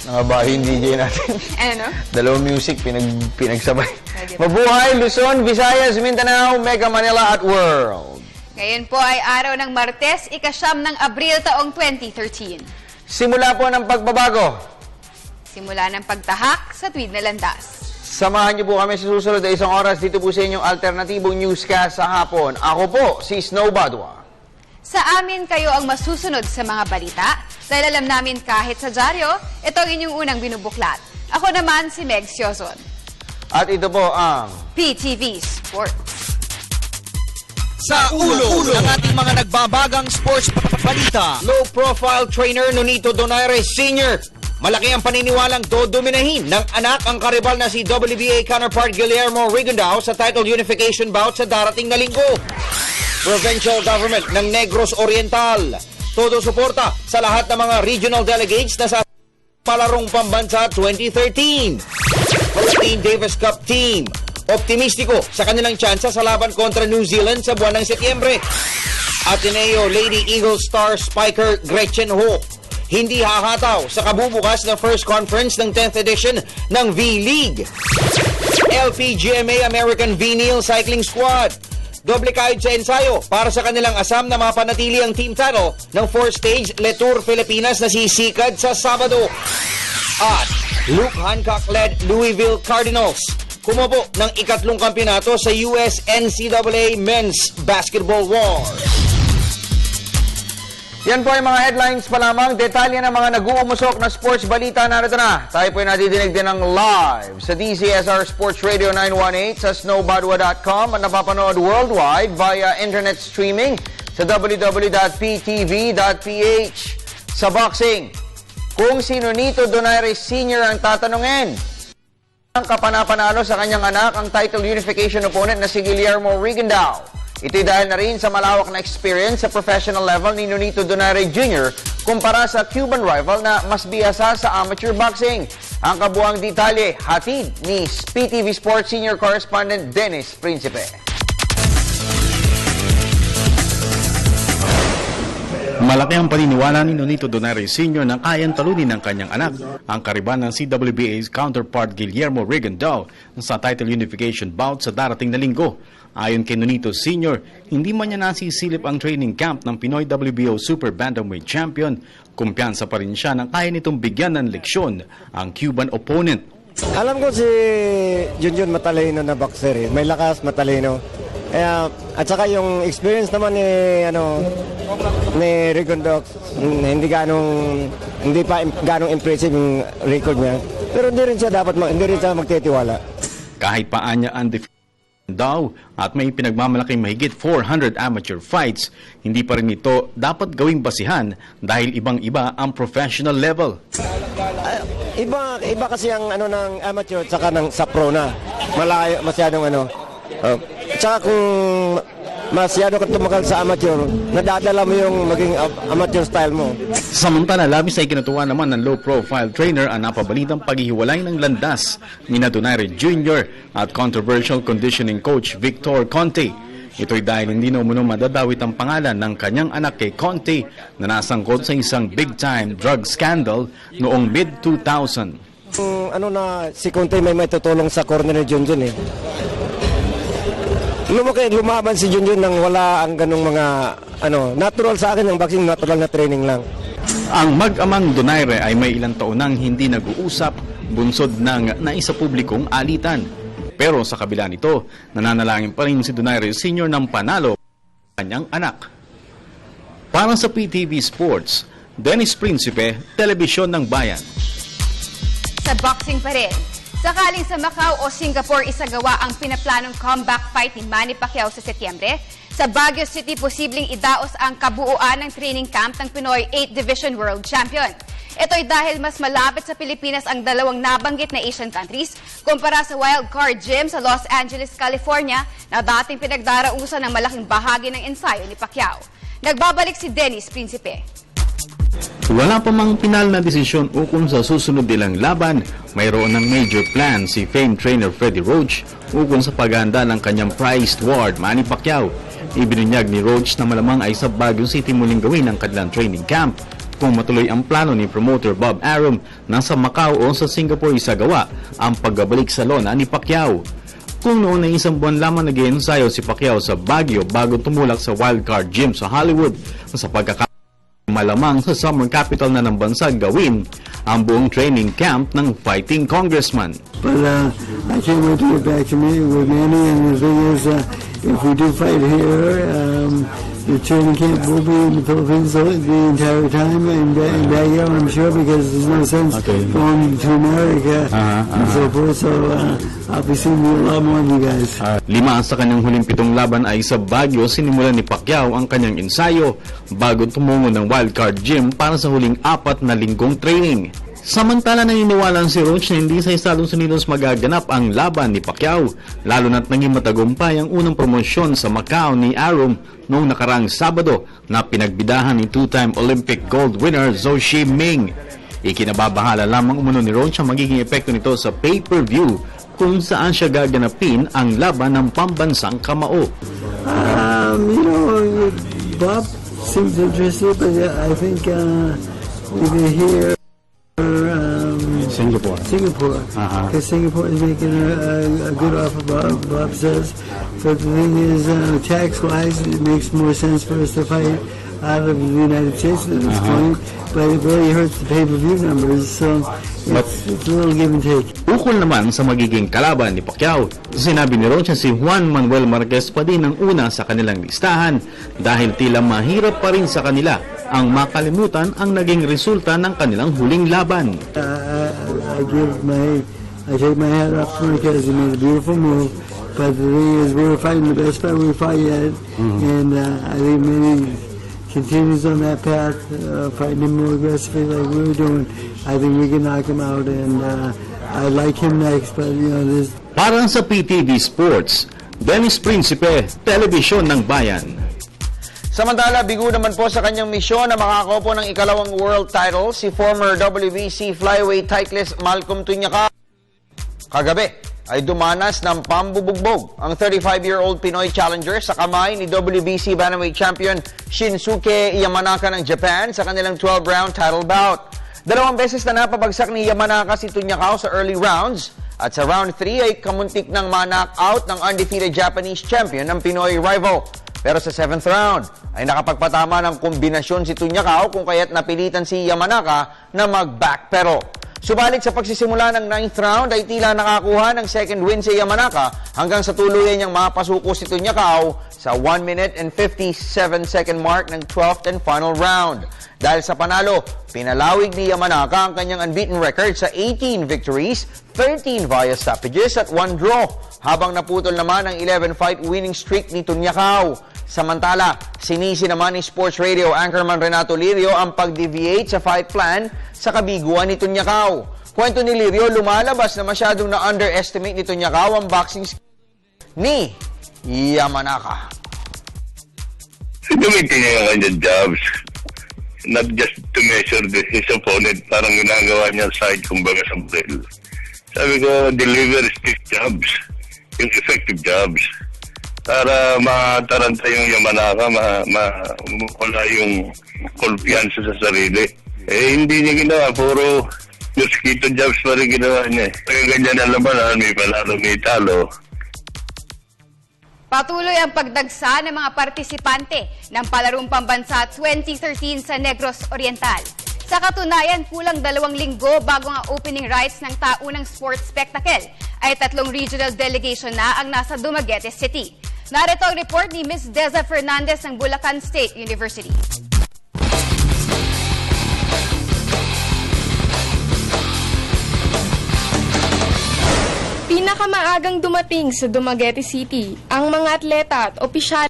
Nakabahin DJ natin. Ano? Dalawang music pinagsabay. Mabuhay, Luzon, Visayas, Mindanao, Mega Manila at World. Ngayon po ay araw ng Martes, ika-9 ng Abril taong 2013. Simula po ng pagbabago. Simula ng pagtahak sa tuwid na landas. Samahan niyo po kami sa susunod na isang oras dito po sa inyong alternatibong newscast sa hapon. Ako po, si Snow Badwa. Sa amin kayo ang masusunod sa mga balita dahil alam namin kahit sa dyaryo, ito ang inyong unang binubuklat. Ako naman si Meg Siozon. At ito po ang PTV Sports. Sa ulo ng ating mga nagbabagang sports balita. low-profile trainer Nonito Donaire Sr. Malaki ang paniniwalang dodominahin ng anak ang karibal na si WBA counterpart Guillermo Rigondao sa title unification bout sa darating na linggo. Provincial Government ng Negros Oriental. Todo suporta sa lahat ng mga regional delegates na sa Palarong Pambansa 2013. Philippine Davis Cup Team. Optimistiko sa kanilang tsansa sa laban kontra New Zealand sa buwan ng Setyembre. Ateneo Lady Eagle Star Spiker Gretchen Ho. Hindi hahataw sa kabubukas na first conference ng 10th edition ng V-League. LPGMA American Vinyl Cycling Squad. Doble kahit sa ensayo para sa kanilang asam na mapanatili ang team title ng 4th-stage Le Tour Pilipinas na sisikad sa Sabado. At Luke Hancock-led Louisville Cardinals kumupo ng ikatlong kampyonato sa US NCAA Men's Basketball Wars. Yan po ay mga headlines pa lamang. Detalye ng mga nag-uumusok na sports balita narito na. Tayo po ay nadidinig din ng live sa DCSR Sports Radio 918 sa snowbadwa.com at napapanood worldwide via internet streaming sa www.ptv.ph. Sa boxing, kung si Nonito Donaire Sr. ang tatanungin, ang kapanapanalo sa kanyang anak ang title unification opponent na si Guillermo Rigondao. Ito'y dahil na rin sa malawak na experience sa professional level ni Nonito Donaire Jr. kumpara sa Cuban rival na mas bihasa sa amateur boxing. Ang kabuang detalye, hatid ni PTV Sports Senior Correspondent Dennis Principe. Malaki ang paniniwala ni Nonito Donaire Sr. na kayang talunin ng kanyang anak, ang kariban ng CWBA's counterpart Guillermo Rigondao sa title unification bout sa darating na linggo. Ayon kay Nonito Sr., hindi man niya nasisilip ang training camp ng Pinoy WBO Super Bantamweight Champion, kumpiyansa pa rin siya na kaya nitong bigyan ng leksyon ang Cuban opponent. Alam ko si Junjun matalino na boxer, may lakas, matalino. At saka yung experience naman ni Rigondao, hindi pa ganong impressive yung record niya. Pero hindi rin siya magtitiwala. Kahit paanya undefeated daw at may pinagmamalaking mahigit 400 amateur fights, hindi pa rin ito dapat gawing basihan dahil ibang-iba ang professional level. Iba kasi ang ng amateur at saka sa pro na. Malayo masyadong Tsaka kung masyado ka tumakal sa amateur, nadadala mo yung maging amateur style mo. Samantala, labis ay kinatuwa naman ng low-profile trainer ang napabalitang paghihiwalay ng landas ni Donaire Jr. at controversial conditioning coach Victor Conte. Ito'y dahil hindi na umano madadawit ang pangalan ng kanyang anak kay Conte na nasangkot sa isang big-time drug scandal noong mid-2000. Si Conte may tutulong sa corner ni Junjun lumaban si Junjun nang wala ang ganung mga natural sa akin ang boxing, natural na training lang. Ang mag-amang Donaire ay may ilang taon nang hindi nag-uusap, bunsod ng naisapublikong alitan. Pero sa kabila nito, nananalangin pa rin si Donaire Sr. ng panalo sa kanyang anak. Para sa PTV Sports, Dennis Principe, Telebisyon ng Bayan. Sa boxing pa rin, sakaling sa Macau o Singapore isagawa ang pinaplanong comeback fight ni Manny Pacquiao sa Setyembre, Sa Baguio City, posibleng idaos ang kabuuan ng training camp ng Pinoy 8th Division World Champion. Ito'y dahil mas malapit sa Pilipinas ang dalawang nabanggit na Asian countries kumpara sa Wild Card Gym sa Los Angeles, California na dating pinagdarausan ng malaking bahagi ng ensayo ni Pacquiao. Nagbabalik si Dennis Principe. Wala pa mang pinal na desisyon ukol sa susunod nilang laban, mayroon ng major plan si famed trainer Freddie Roach ukol sa paghahanda ng kanyang prized ward Manny Pacquiao. Ibinunyag ni Roach na malamang ay sa Baguio City muling gawin ang kanilang training camp kung matuloy ang plano ni promoter Bob Arum na sa Macau o sa Singapore isagawa ang pagbabalik sa lona ni Pacquiao. Kung noon ay 1 buwan lamang nag-iensayo si Pacquiao sa Baguio bago tumulak sa Wildcard Gym sa Hollywood, sa malamang sa summer capital na ng bansa gawin ang buong training camp ng fighting congressman. But I can't wait to get back to me with Manny, and the thing is, if we do fight here, the training camp will be in the Philippines the entire time, and Baguio, I'm sure, because there's no sense going to America and so forth. So I'll be seeing you a lot more of you guys. 5 sa kanyang huling 7 laban ay sa Baguio, sinimulan ni Pacquiao ang kanyang ensayo bago tumungo ng Wildcard Gym para sa huling 4 na linggong training. Samantala, naniniwala si Roach na hindi sa Estados Unidos magaganap ang laban ni Pacquiao, lalo na't naging matagumpay ang unang promosyon sa Macau ni Arum noong nakaraang Sabado na pinagbidahan ni 2-time Olympic gold winner Zhou Shiming. Ikinababahala lamang umano ni Roach ang magiging epekto nito sa pay-per-view kung saan siya gaganapin ang laban ng pambansang kamao. Bob seems interested, but I think either here Singapore. Because Singapore is making a good offer, Bob says. But the thing is, tax-wise, it makes more sense for us to fight out of the United States at this point. But it really hurts the pay-per-view numbers, so it's a little give and take. Ukol naman sa magiging kalaban ni Pacquiao, sinabi ni Roach na si Juan Manuel Marquez pa din ang una sa kanilang listahan dahil tila mahirap pa rin sa kanila ang makalimutan ang naging resulta ng kanilang huling laban. I take my hat off to Marquez. He made a beautiful move. But the thing is, we were fighting the best fight we fought yet, and I think Manny continues on that path, fighting him more aggressively like we were doing. I think we can knock him out, and I like him next. But this. Para sa PTV Sports, Dennis Principe, Telebisyon ng Bayan. Samantala, bigo naman po sa kanyang misyon na makakopo ng ikalawang world title si former WBC flyweight titleist Malcolm Tunyaka. Kagabi ay dumanas ng pambubugbog ang 35-year-old Pinoy challenger sa kamay ni WBC bantamweight champion Shinsuke Yamanaka ng Japan sa kanilang 12-round title bout. 2 beses na napabagsak ni Yamanaka si Tunyaka sa early rounds at sa round 3 ay kamuntik ng ma-knock out ng undefeated Japanese champion ng Pinoy rival. Pero sa 7th round ay nakapagpatama ng kombinasyon si Tunyaka kung kaya't napilitan si Yamanaka na mag-backpedal. Subalit sa pagsisimula ng 9th round ay tila nakakuha ng second win si Yamanaka hanggang sa tuluyan niyang mapasuko si Tunyaka sa 1 minute and 57-second mark ng 12th and final round. Dahil sa panalo, pinalawig ni Yamanaka ang kanyang unbeaten record sa 18 victories, 13 via stoppages at 1 draw, habang naputol naman ang 11-fight winning streak ni Tunyaka. Samantala, sinisi naman ni Sports Radio anchorman Renato Lirio ang pag-deviate sa fight plan sa kabiguan ni Tunyaka. Kwento ni Lirio, lumalabas na masyadong na-underestimate ni Tunyaka ang boxing skill ni Yamanaka. Gamitin niya yung kanyang jobs, not just to measure his opponent, parang ginagawa niya side, kumbaga sa baril. Sabi ko, deliver stiff jobs, yung effective jobs, para mataranta yung Yamanaka, wala yung kumpiyansa sa sarili. Hindi niya ginawa, puro mosquito jobs pa rin ginawa niya. Kaya ganyan na labanan, may palalo, may talo. Patuloy ang pagdagsa ng mga partisipante ng Palarong Pambansa 2013 sa Negros Oriental. Sa katunayan, kulang 2 linggo bago ang opening rites ng taunang sports spectacle ay 3 regional delegation na ang nasa Dumaguete City. Narito ang report ni Ms. Deza Fernandez ng Bulacan State University. Pinakamaagang dumating sa Dumaguete City ang mga atleta at opisyal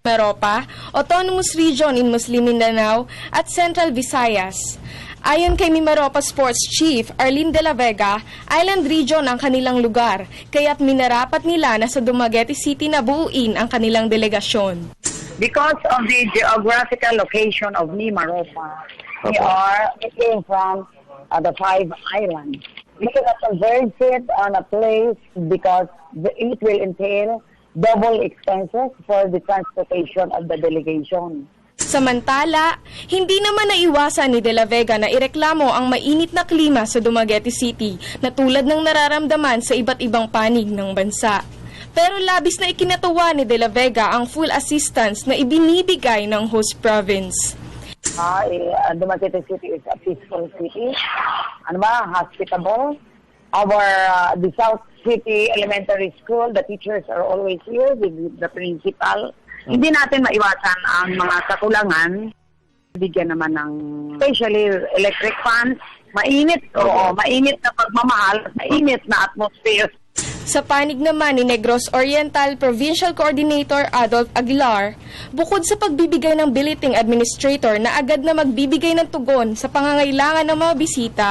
Meropa, Autonomous Region in Muslim Mindanao at Central Visayas. Ayon kay Mimaropa Sports Chief Arlene de la Vega, Island Region ang kanilang lugar, kaya't minarapat nila na sa Dumaguete City na buuin ang kanilang delegasyon. Because of the geographical location of Mimaropa, we are looking from the 5 islands. We cannot converge it on a place because it will entail double expenses for the transportation of the delegation. Samantala, hindi naman naiwasan ni De La Vega na ireklamo ang mainit na klima sa Dumaguete City na tulad ng nararamdaman sa iba't ibang panig ng bansa. Pero labis na ikinatuwa ni De La Vega ang full assistance na ibinibigay ng host province. Dumaguete City is a peaceful city. Hospitable. The South City Elementary School, the teachers are always here with the principal. Hindi natin maiwasan ang mga kakulangan. Bigyan naman ng especially electric fans. Mainit, mainit na pagmamahal, mainit na atmosphere. Sa panig naman ni Negros Oriental Provincial Coordinator Adolf Aguilar, bukod sa pagbibigay ng billeting administrator na agad na magbibigay ng tugon sa pangangailangan ng mga bisita,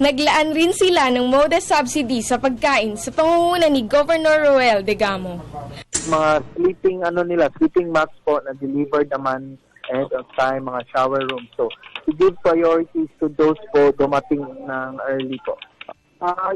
naglaan rin sila ng modest subsidy sa pagkain sa pangunguna ni Governor Roel Degamo. Mga sleeping mats po na delivered naman ahead of time, mga shower rooms. So, to give priorities to those po dumating ng early po.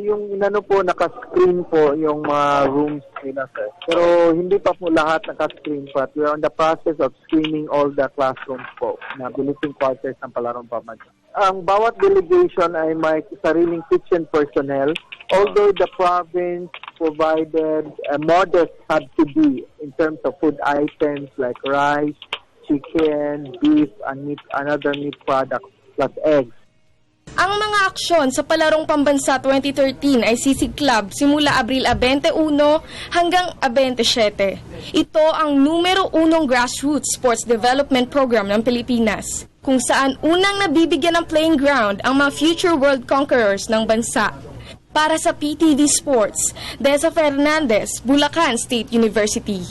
Yung naka-screen po yung mga rooms nila, sir. Pero hindi pa po lahat naka-screen po. We are on the process of screening all the classrooms po na billeting quarters ng Palarong Pambansa. Ang bawat delegation ay may sariling kitchen personnel, although the province provided a modest subsidy in terms of food items like rice, chicken, beef, and other meat products, plus eggs. Ang mga aksyon sa Palarong Pambansa 2013 ay sisiklab simula Abril 21 hanggang 27. Ito ang numero 1 grassroots sports development program ng Pilipinas, kung saan unang nabibigyan ng playing ground ang mga future world conquerors ng bansa. Para sa PTV Sports, Deza Fernandez, Bulacan State University.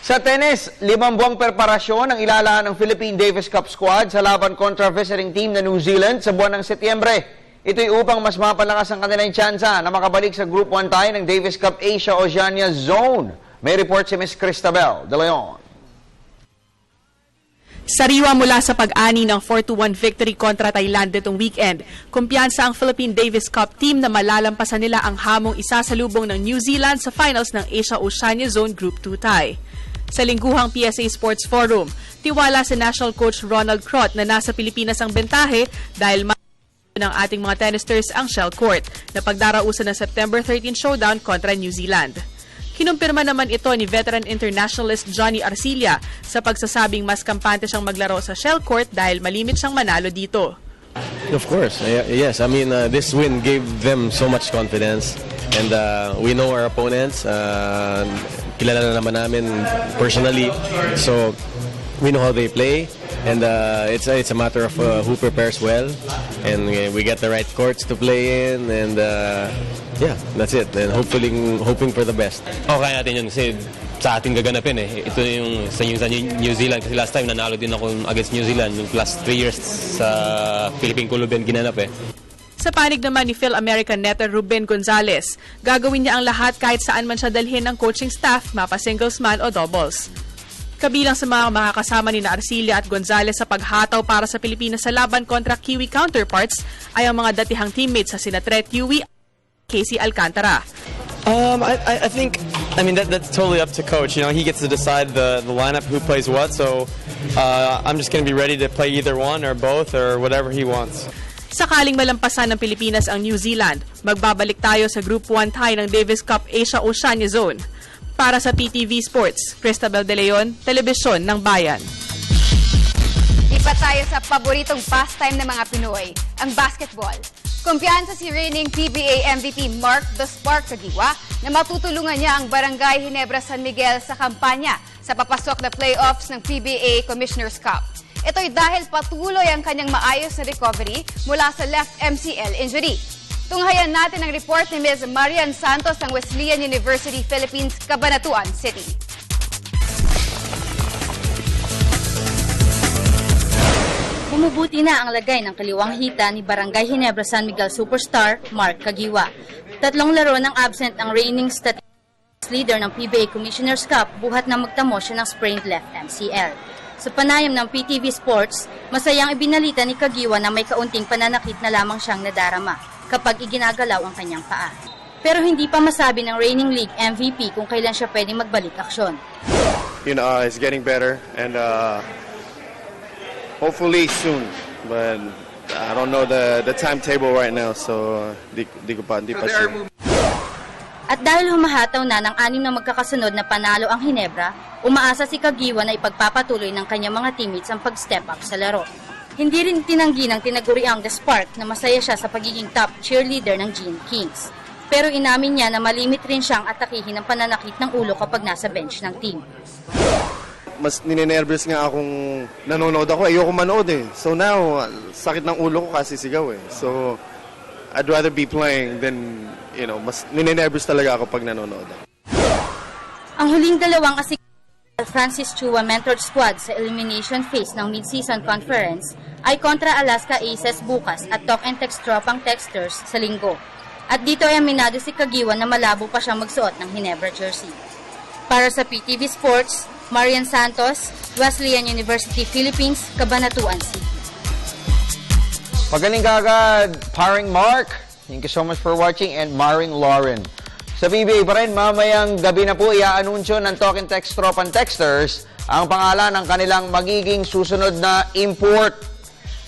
Sa tennis, 5 buwang preparasyon ang ilalaan ng Philippine Davis Cup squad sa laban kontra visiting team na New Zealand sa buwan ng Setyembre. Ito'y upang mas mapalakas ang kanilang tsansa na makabalik sa Group 1 tie ng Davis Cup Asia Oceania Zone. May report si Ms. Cristabel De Leon. Sariwa mula sa pag-ani ng 4-1 victory kontra Thailand itong weekend, kumpiyansa ang Philippine Davis Cup team na malalampasan nila ang hamong isasalubong ng New Zealand sa finals ng Asia Oceania Zone Group 2 tie. Sa lingguhang PSA Sports Forum, tiwala si National Coach Ronald Crot na nasa Pilipinas ang bentahe dahil ng ating mga tennisters ang shell court na pagdarausan ng September 13 showdown kontra New Zealand. Kinumpirma naman ito ni veteran internationalist Johnny Arcilla sa pagsasabing mas kampante siyang maglaro sa shell court dahil malimit siyang manalo dito. Of course, yes. I mean, this win gave them so much confidence, and we know our opponents. Kilala na naman namin personally, so we know how they play, and it's a matter of who prepares well, and we get the right courts to play in, and yeah, that's it. And hoping for the best. Okay natin yun kasi sa ating gaganapin eh. Ito yung sa New Zealand kasi last time nanalo din ako against New Zealand yung last 3 years sa Philippine Kuluban ginanap eh. Sa panig naman ni Phil American netter Ruben Gonzalez, gagawin niya ang lahat kahit saan man siya dalhin ng coaching staff, mapa singles man o doubles. Kabilang sa mga makakasama ni Arcilla at Gonzalez sa paghataw para sa Pilipinas sa laban kontra Kiwi counterparts ay ang mga datihang teammates sa sina Tret Yui at Casey Alcantara. I think, that's totally up to coach. You know, he gets to decide the lineup, who plays what. So I'm just going to be ready to play either one or both or whatever he wants. Sakaling malampasan ng Pilipinas ang New Zealand, magbabalik tayo sa Group 1 tie ng Davis Cup Asia Oceania Zone. Para sa PTV Sports, Cristabel De Leon, Telebisyon ng Bayan. Ipa tayo sa paboritong pastime ng mga Pinoy, ang basketball. Kumpiyansa si reigning PBA MVP Mark The Spark Kagiwa na matutulungan niya ang Barangay Ginebra San Miguel sa kampanya sa papasok na playoffs ng PBA Commissioner's Cup. Ito'y dahil patuloy ang kanyang maayos na recovery mula sa left MCL injury. Tunghayan natin ang report ni Ms. Marian Santos ng Wesleyan University, Philippines, Cabanatuan City. Bumubuti na ang lagay ng kaliwang hita ni Barangay Ginebra San Miguel superstar Mark Caguioa. 3 laro ng absent ang reigning statistics leader ng PBA Commissioner's Cup buhat na magtamo siya ng sprained left MCL. Sa panayam ng PTV Sports, masayang ibinalita ni Caguioa na may kaunting pananakit na lamang siyang nadarama kapag iginagalaw ang kanyang paa. Pero hindi pa masabi ng reigning league MVP kung kailan siya pwedeng magbalik aksyon. It's getting better and hopefully soon, but I don't know the timetable right now, so di pa sure. At dahil humahataw na ng 6 na magkakasunod na panalo ang Ginebra, umaasa si Caguioa na ipagpapatuloy ng kanyang mga teammates ang pag-step up sa laro. Hindi rin tinanggi ng tinaguriang The Spark na masaya siya sa pagiging top cheerleader ng Gene Kings. Pero inamin niya na malimit rin siyang atakihin ng pananakit ng ulo kapag nasa bench ng team. Mas ninenervous nga akong nanonood ako. Ayoko manood eh. So now, sakit ng ulo ko kasi sigaw eh. So, I'd rather be playing than, mas ninenervous talaga ako pag nanonood. Ang huling dalawang Francis Chua mentored squad sa elimination phase ng mid-season conference ay kontra Alaska Aces bukas at Talk and Text tropang texters sa linggo. At dito ay aminado si Caguioa na malabo pa siyang magsuot ng Ginebra jersey. Para sa PTV Sports, Marian Santos, Wesleyan University, Philippines, Cabanatuan City. Pagaling ka agad, paring Mark. Thank you so much for watching, and Maring Lauren. Sa PBA pa rin, mamayang gabi na po i-anunsyo ng Talk and Text Tropan Texters ang pangalan ng kanilang magiging susunod na import.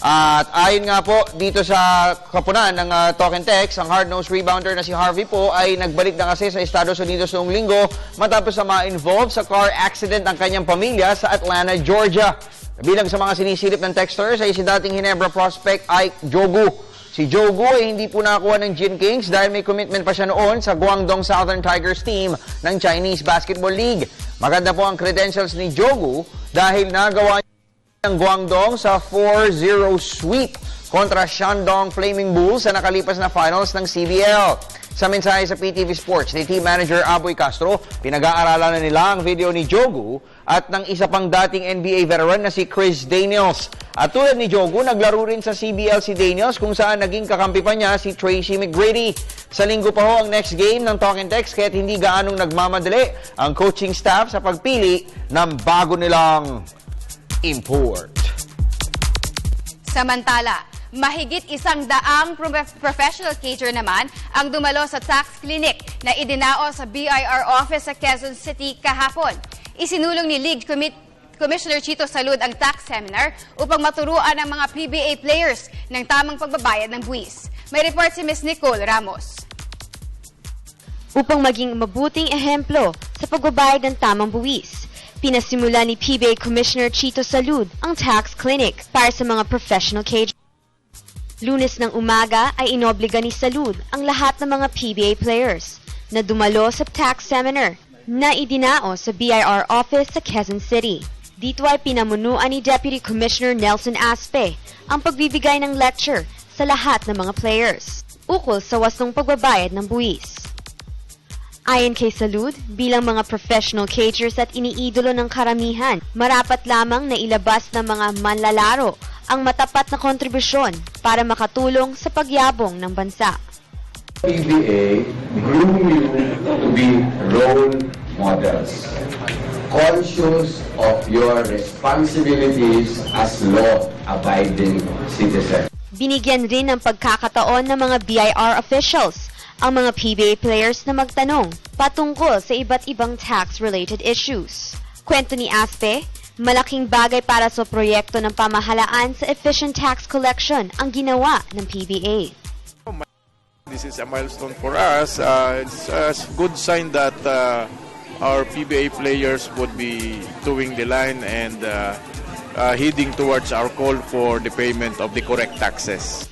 At ayon nga po dito sa kapunan ng Talk and Text, ang hard-nosed rebounder na si Harvey po ay nagbalik na kasi sa Estados Unidos noong linggo matapos na ma-involve sa car accident ang kanyang pamilya sa Atlanta, Georgia. Bilang sa mga sinisilip ng Texters ay si dating Ginebra prospect Ike Jogu. Si Jogu ay hindi po nakakuha ng Gene Kings dahil may commitment pa siya noon sa Guangdong Southern Tigers team ng Chinese Basketball League. Maganda po ang credentials ni Jogu dahil nagawa ng Guangdong sa 4-0 sweep kontra Shandong Flaming Bulls sa nakalipas na finals ng CBL. Sa mensahe sa PTV Sports ni Team Manager Aboy Castro, pinag-aaralan na nila ang video ni Jogu at ng isa pang dating NBA veteran na si Chris Daniels. At tulad ni Jogu, naglaro rin sa CBL si Daniels kung saan naging kakampi pa niya si Tracy McGrady. Sa linggo pa ho ang next game ng Talk and Text kaya't hindi gaanong nagmamadali ang coaching staff sa pagpili ng bago nilang import. Samantala, mahigit 100 professional caterer naman ang dumalo sa tax clinic na idinao sa BIR office sa Quezon City kahapon. Isinulong ni League Commissioner Chito Salud ang tax seminar upang maturuan ang mga PBA players ng tamang pagbabayad ng buwis. May report si Ms. Nicole Ramos. Upang maging mabuting ehemplo sa pagbabayad ng tamang buwis, pinasimula ni PBA Commissioner Chito Salud ang tax clinic para sa mga professional caterers. Lunes ng umaga ay inobliga ni Salud ang lahat ng mga PBA players na dumalo sa tax seminar na idinao sa BIR office sa Quezon City. Dito ay pinamunuan ni Deputy Commissioner Nelson Aspe ang pagbibigay ng lecture sa lahat ng mga players ukol sa wasong pagbabayad ng buwis. Ayon kay Salud, bilang mga professional caterers at iniidolo ng karamihan, marapat lamang na ilabas ng mga manlalaro ang matapat na kontribusyon para makatulong sa pagyabong ng bansa. PBA groom you to be role models, conscious of your responsibilities as law-abiding citizens. Binigyan rin ng pagkakataon ng mga BIR officials ang mga PBA players na magtanong patungkol sa iba't ibang tax-related issues. Kwento ni Aspe, malaking bagay para sa proyekto ng pamahalaan sa efficient tax collection ang ginawa ng PBA. This is a milestone for us. It's a good sign that our PBA players would be doing the line and heading towards our call for the payment of the correct taxes.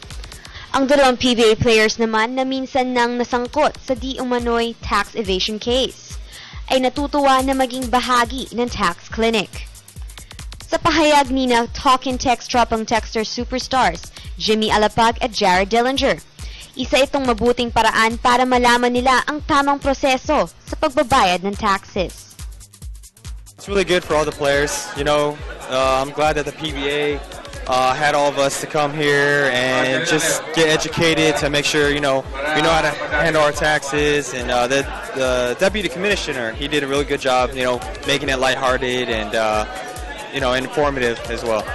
Ang dalawang PBA players naman na minsan nang nasangkot sa di umano'y tax evasion case ay natutuwa na maging bahagi ng tax clinic. Sa pahayag ni na Talk and Text tropang texter superstars Jimmy Alapag at Jared Dillinger, Isa itong mabuting paraan para malaman nila ang tamang proseso sa pagbabayad ng taxes. It's really good for all the players. You know, I'm glad that the PBA had all of us to come here and just get educated to make sure, we know how to handle our taxes. And the deputy commissioner, he did a really good job, making it lighthearted and, informative as well.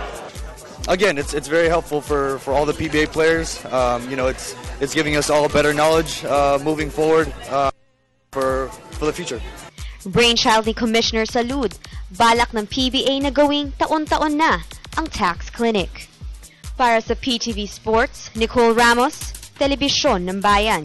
Again, it's very helpful for all the PBA players. It's giving us all better knowledge moving forward for the future. Brainchild ni Commissioner Salud, balak ng PBA na gawing taon-taon na ang tax clinic. Para sa PTV Sports, Nicole Ramos, Telebisyon ng Bayan.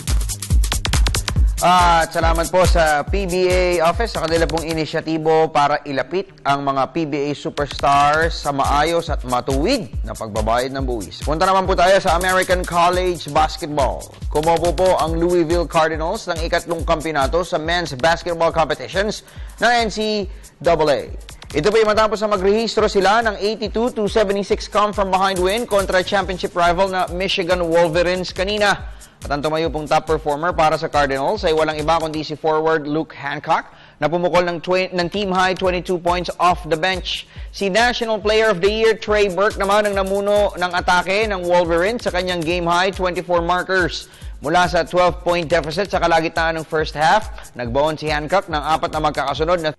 At salamat po sa PBA office sa kanila pong inisyatibo para ilapit ang mga PBA superstars sa maayos at matuwid na pagbabayad ng buwis. Punta naman po tayo sa American College Basketball. Kumopo po ang Louisville Cardinals ng ikatlong kampyonato sa men's basketball competitions ng NCAA. Ito po yung matapos na magrehistro sila ng 82-76 come-from-behind win kontra championship rival na Michigan Wolverines kanina. At ang tumayo pong top performer para sa Cardinals ay walang iba kundi si forward Luke Hancock na pumukol ng team-high 22 points off the bench. Si National Player of the Year Trey Burke naman ang namuno ng atake ng Wolverines sa kanyang game-high 24 markers. Mula sa 12-point deficit sa kalagitnaan ng first half, nagbaon si Hancock ng 4 na magkakasunod na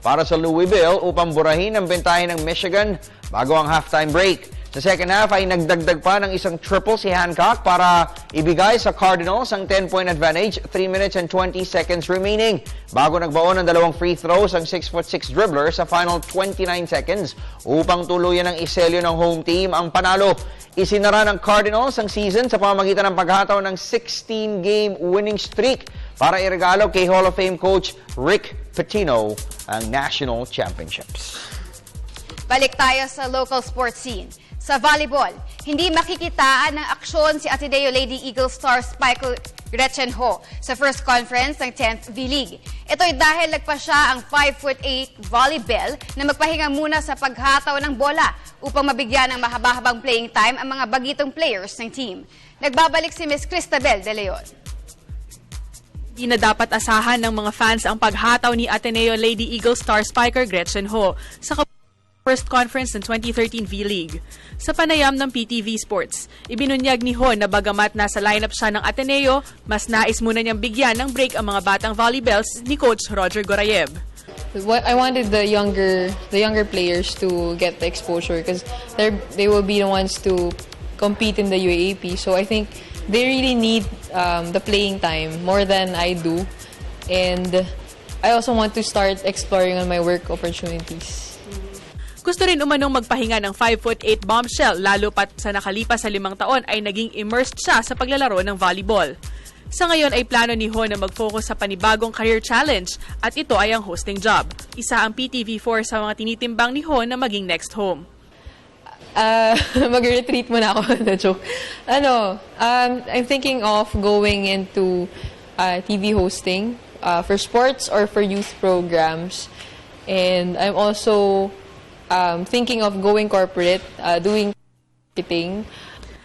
para sa Louisville upang burahin ang bentahe ng Michigan bago ang halftime break. Sa second half ay nagdagdag pa ng isang triple si Hancock para ibigay sa Cardinals ang 10-point advantage, 3 minutes and 20 seconds remaining. Bago nagbaon ng 2 free throws ang 6'6" dribbler sa final 29 seconds upang tuluyan ng iselyo ng home team ang panalo. Isinara ng Cardinals ang season sa pamamagitan ng paghataw ng 16-game winning streak para iregalo kay Hall of Fame coach Rick Pitino ang national championships. Balik tayo sa local sports scene. Sa volleyball, hindi makikitaan ng aksyon si Ateneo Lady Eagle star spiker Gretchen Ho sa first conference ng 10th V-League. Ito'y dahil nagpa siya ang 5'8" volleyball na magpahinga muna sa paghataw ng bola upang mabigyan ng mahaba-habang playing time ang mga bagitong players ng team. Nagbabalik si Miss Cristabel De Leon. Di na dapat asahan ng mga fans ang paghataw ni Ateneo Lady Eagle star spiker Gretchen Ho sa first conference ng 2013 V-League. Sa panayam ng PTV Sports, ibinunyag ni Ho na bagamat nasa lineup siya ng Ateneo, mas nais muna niyang bigyan ng break ang mga batang volleyballs ni Coach Roger Gorayev. I wanted the younger players to get the exposure because they will be the ones to compete in the UAAP. So I think they really need the playing time more than I do. And I also want to start exploring on my work opportunities. Gusto rin umanong magpahinga ng 5'8" bombshell lalo pat sa nakalipas sa 5 taon ay naging immersed siya sa paglalaro ng volleyball. Sa ngayon ay plano ni Ho na mag-focus sa panibagong career challenge at ito ay ang hosting job. Isa ang PTV4 sa mga tinitimbang ni Ho na maging next home. Mag-retreat muna ako na joke. I'm thinking of going into TV hosting for sports or for youth programs. And I'm also thinking of going corporate, doing marketing.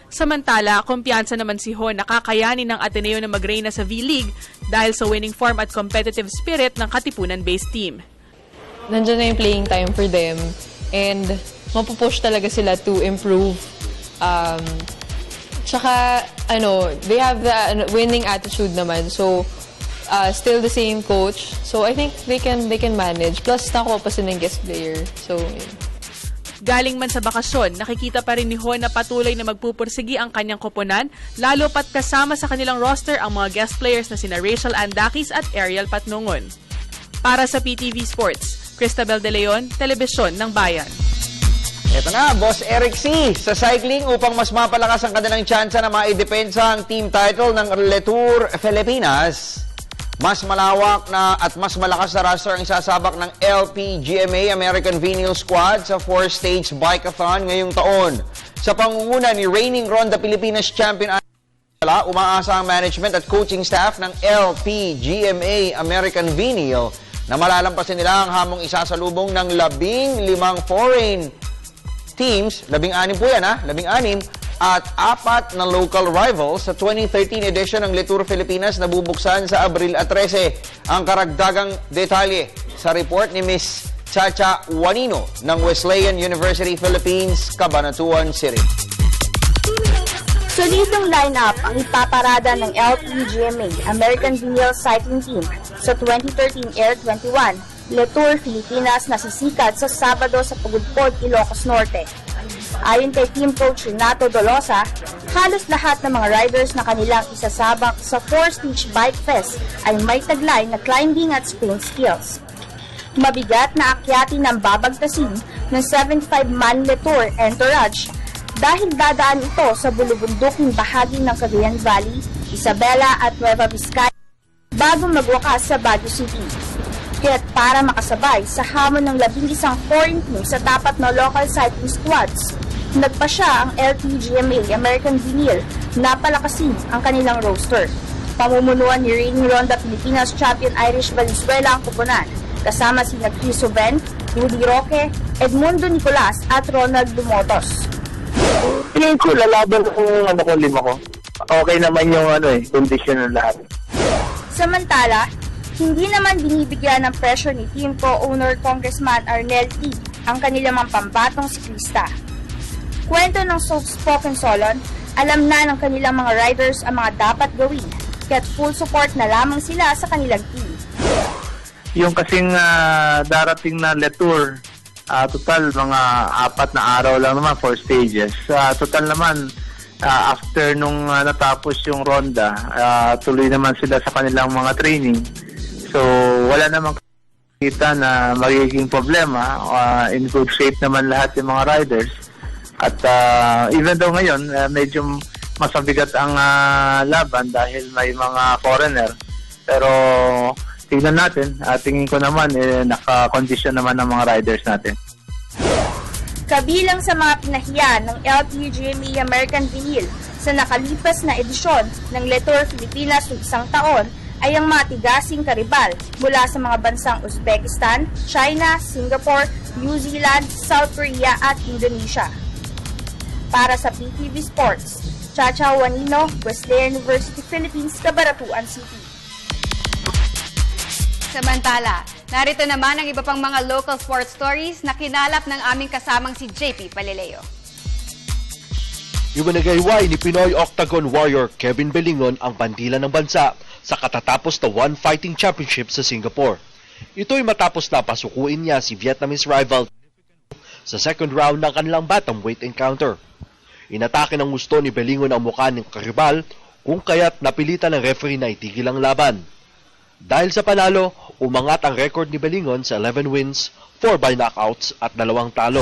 Samantala, kumpiyansa naman si Ho na kakayanin ng Ateneo na magreyna sa V-League dahil sa winning form at competitive spirit ng Katipunan-based team. Nandiyan na yung playing time for them and mapupush talaga sila to improve. Tsaka, they have the winning attitude naman. So, still the same coach. So I think they can manage. Plus ako pa silang guest player. So galing man sa bakasyon, nakikita pa rin ni Ho na patuloy na magpupursigi ang kanyang koponan, lalo pat kasama sa kanilang roster ang mga guest players na sina Rachel Andakis at Ariel Patnongon. Para sa PTV Sports, Cristabel De Leon, Telebisyon ng Bayan. Ito na, Boss Eric C. Sa cycling, upang mas mapalakas ang kanilang tsansa na maidepensa ang team title ng Le Tour Filipinas, mas malawak na at mas malakas na roster ang isasabak ng LPGMA American Vinyl Squad sa 4-stage bikeathon ngayong taon. Sa pangunguna ni reigning Ronda Pilipinas Champion, umaasa ang management at coaching staff ng LPGMA American Vinyl na malalampasin nila ang hamong isasalubong ng 15 foreign teams, 16 po yan 16 at 4 na local rivals sa 2013 edition ng Letour Filipinas na bubuksan sa Abril 13. Ang karagdagang detalye sa report ni Miss Chacha Juanino ng Wesleyan University Philippines, Cabanatuan City. Solidong lineup ang ipaparada ng LPGMA American Vinyl Cycling Team sa 2013 Air 21 Letour Filipinas na sisikat sa Sabado sa Pagudpod, Ilocos Norte. Ayon kay team coach Renato Dolosa, halos lahat ng mga riders na kanilang isasabak sa 4-stage bike fest ay may taglay na climbing at sprint skills. Mabigat na akyatin ang babagtasin ng 75-man Letour entourage dahil dadaan ito sa bulubunduking bahagi ng Cagayan Valley, Isabela at Nueva Vizcaya bago magwakas sa Baguio City. Kaya't para makasabay sa hamon ng 11 foreign team sa tapat na local cycling squads, nagpasya ang LPGMA American Vinyl na palakasin ang kanilang roster. Pamumunuan ni reigning Ronda Pilipinas champion Irish Valenzuela ang kupunan, kasama sina Chris Oven, Rudy Roque, Edmundo Nicolas at Ronald Dumotos. Tingin ko lalaban ko 5 ko. Okay naman yung kondisyon ng lahat. Samantala, hindi naman binibigyan ng pressure ni team co-owner Congressman Arnel T. ang kanilang mga pambatong siklista. Kwento ng soft-spoken Solon, alam na ng kanilang mga riders ang mga dapat gawin, kaya't full support na lamang sila sa kanilang team. Yung kasing darating na Letour, total mga 4 na araw lang naman, 4 stages. Total naman, after nung natapos yung ronda, tuloy naman sila sa kanilang mga training. So, wala namang kita na magiging problema. In good shape naman lahat yung mga riders. At even though ngayon, medyo masabigat ang laban dahil may mga foreigner. Pero tignan natin, tingin ko naman, naka-condition naman ng mga riders natin. Kabilang sa mga pinahiya ng LPGMA American Vinyl sa nakalipas na edisyon ng Letour Filipinas ng isang taon ay ang mga tigasing karibal mula sa mga bansang Uzbekistan, China, Singapore, New Zealand, South Korea at Indonesia. Para sa PTV Sports, Chacha Juanino, Wesleyan University Philippines, Cabanatuan City. Samantala, narito naman ang iba pang mga local sports stories na kinalap ng aming kasamang si JP Palileo. Iwanagayway ni Pinoy Octagon Warrior Kevin Belingon ang bandila ng bansa sa katatapos na One Fighting Championship sa Singapore. Ito'y matapos na pasukuin niya si Vietnamese rival sa second round ng kanilang bantamweight encounter. Inatake ng gusto ni Belingon ang mukha ng karibal kung kaya't napilitan ng referee na itigil ang laban. Dahil sa panalo, umangat ang record ni Belingon sa 11 wins, 4 by knockouts at 2 talo.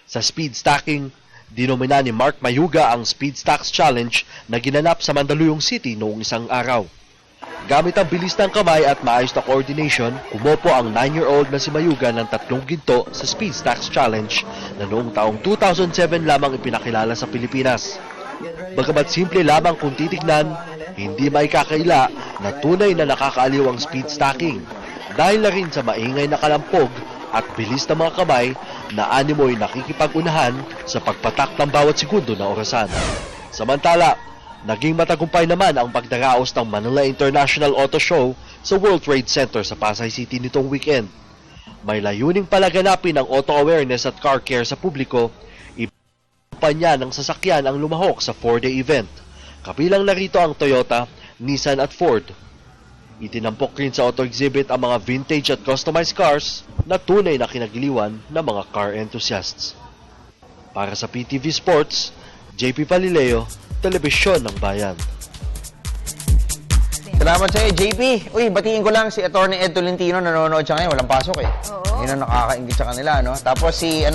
Sa speed stacking, dinomina ni Mark Mayuga ang Speed Stacks Challenge na ginanap sa Mandaluyong City noong isang araw. Gamit ang bilis ng kamay at maayos na coordination, kumopo ang 9-year-old na si Mayuga ng 3 ginto sa Speed Stacks Challenge na noong taong 2007 lamang ipinakilala sa Pilipinas. Bagamat simple lamang kung titignan, hindi maikakaila na tunay na nakakaaliw ang speed stacking dahil na rin sa maingay na kalampog at bilis ng mga kamay na animoy nakikipag-unahan sa pagpatak ng bawat segundo na orasan. Samantala, naging matagumpay naman ang pagdaraos ng Manila International Auto Show sa World Trade Center sa Pasay City nitong weekend. May layuning palaganapin ang auto awareness at car care sa publiko. Kumpanya ng sasakyan ang lumahok sa 4-day event. Kabilang narito ang Toyota, Nissan at Ford. Itinampok rin sa auto exhibit ang mga vintage at customized cars na tunay na kinagiliwan ng mga car enthusiasts. Para sa PTV Sports, JP Palileo, Telebisyon ng Bayan. Salamat sa iyo, JP. Uy, batiin ko lang si Atty. Ed Tolentino, nanonood siya ngayon, walang pasok eh. Oo. Yun ang nakakaingit sa kanila, no? Tapos si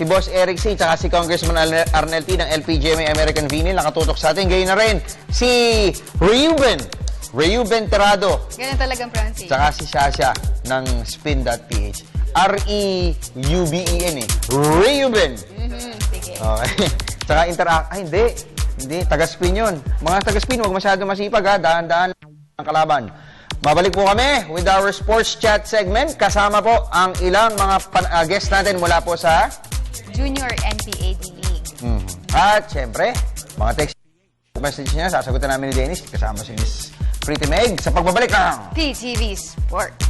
Boss Eric C, tsaka si Congressman Arnel T ng LPGMA American Vinyl, nakatutok sa atin. Gayon na rin, si Reuben Terrado. Ganyan talagang pronunciation. Tsaka si Sasha ng Spin.ph. R-E-U-B-E-N eh. Reuben. Sige. Okay. Tsaka interact. Ay, hindi. Taga-spin yun. Mga taga-spin, huwag masyado masipag ha. Dahan-dahan ang kalaban. Mabalik po kami with our sports chat segment. Kasama po ang ilang mga guests natin mula po sa Junior NPAD League. At syempre, mga text message niya, sasagutan namin ni Dennis kasama si Miss Pretty Meg sa pagbabalik ng PTV Sports.